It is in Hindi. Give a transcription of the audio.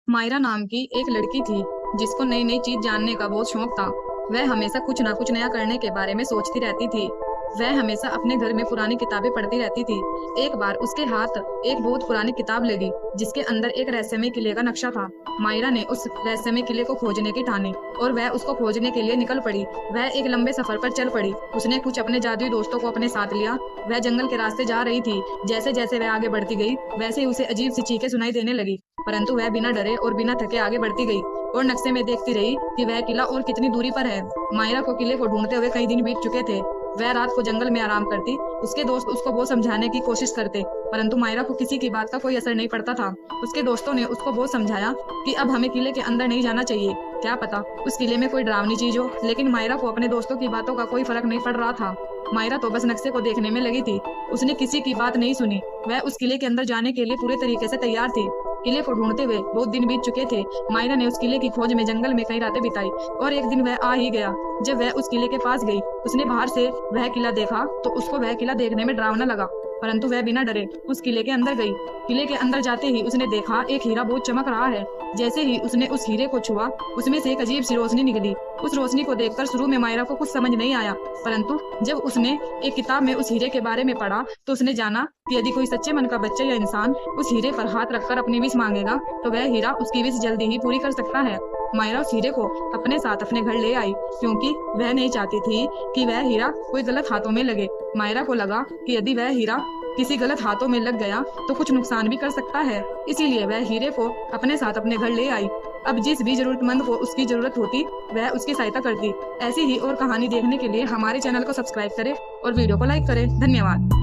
मायरा नाम की एक लड़की थी जिसको नई नई चीज जानने का बहुत शौक था। वह हमेशा कुछ ना कुछ नया करने के बारे में सोचती रहती थी। वह हमेशा अपने घर में पुरानी किताबें पढ़ती रहती थी। एक बार उसके हाथ एक बहुत पुरानी किताब लगी जिसके अंदर एक रहस्यमय किले का नक्शा था। मायरा ने उस रहस्यमय किले को खोजने की ठानी और वह उसको खोजने के लिए निकल पड़ी। वह एक लंबे सफर पर चल पड़ी। उसने कुछ अपने जादुई दोस्तों को अपने साथ लिया। वह जंगल के रास्ते जा रही थी। जैसे जैसे वह आगे बढ़ती गई वैसे ही उसे अजीब सी चीखें सुनाई देने लगी, परंतु वह बिना डरे और बिना थके आगे बढ़ती गई और नक्शे में देखती रही कि वह किला और कितनी दूरी पर है। मायरा को किले को ढूंढते हुए कई दिन बीत चुके थे। वह रात को जंगल में आराम करती। उसके दोस्त उसको बहुत समझाने की कोशिश करते, परंतु मायरा को किसी की बात का कोई असर नहीं पड़ता था। उसके दोस्तों ने उसको बहुत समझाया कि अब हमें किले के अंदर नहीं जाना चाहिए, क्या पता उस किले में कोई डरावनी चीज हो, लेकिन मायरा को अपने दोस्तों की बातों का कोई फर्क नहीं पड़ रहा था। मायरा तो बस नक्शे को देखने में लगी थी। उसने किसी की बात नहीं सुनी। वह उस किले के अंदर जाने के लिए पूरे तरीके से तैयार थी। किले को ढूंढते हुए बहुत दिन बीत चुके थे। मायरा ने उस किले की खोज में जंगल में कई रातें बिताई और एक दिन वह आ ही गया। जब वह उस किले के पास गई, उसने बाहर से वह किला देखा तो उसको वह किला देखने में डरावना लगा, परंतु वह बिना डरे उस किले के अंदर गई। किले के अंदर जाते ही उसने देखा एक हीरा बहुत चमक रहा है। जैसे ही उसने उस हीरे को छुआ, उसमें से एक अजीब सी रोशनी निकली। उस रोशनी को देखकर शुरू में मायरा को कुछ समझ नहीं आया, परंतु जब उसने एक किताब में उस हीरे के बारे में पढ़ा तो उसने जाना कि यदि कोई सच्चे मन का बच्चा या इंसान उस हीरे पर हाथ रखकर अपनी विश मांगेगा तो वह हीरा उसकी विश जल्दी ही पूरी कर सकता है। मायरा उस हीरे को अपने साथ अपने घर ले आई क्योंकि वह नहीं चाहती थी कि वह हीरा कोई गलत हाथों में लगे। मायरा को लगा कि यदि वह हीरा किसी गलत हाथों में लग गया तो कुछ नुकसान भी कर सकता है, इसीलिए वह हीरे को अपने साथ अपने घर ले आई। अब जिस भी जरूरतमंद को उसकी जरूरत होती वह उसकी सहायता करती। ऐसी ही और कहानी देखने के लिए हमारे चैनल को सब्सक्राइब करें और वीडियो को लाइक करें। धन्यवाद।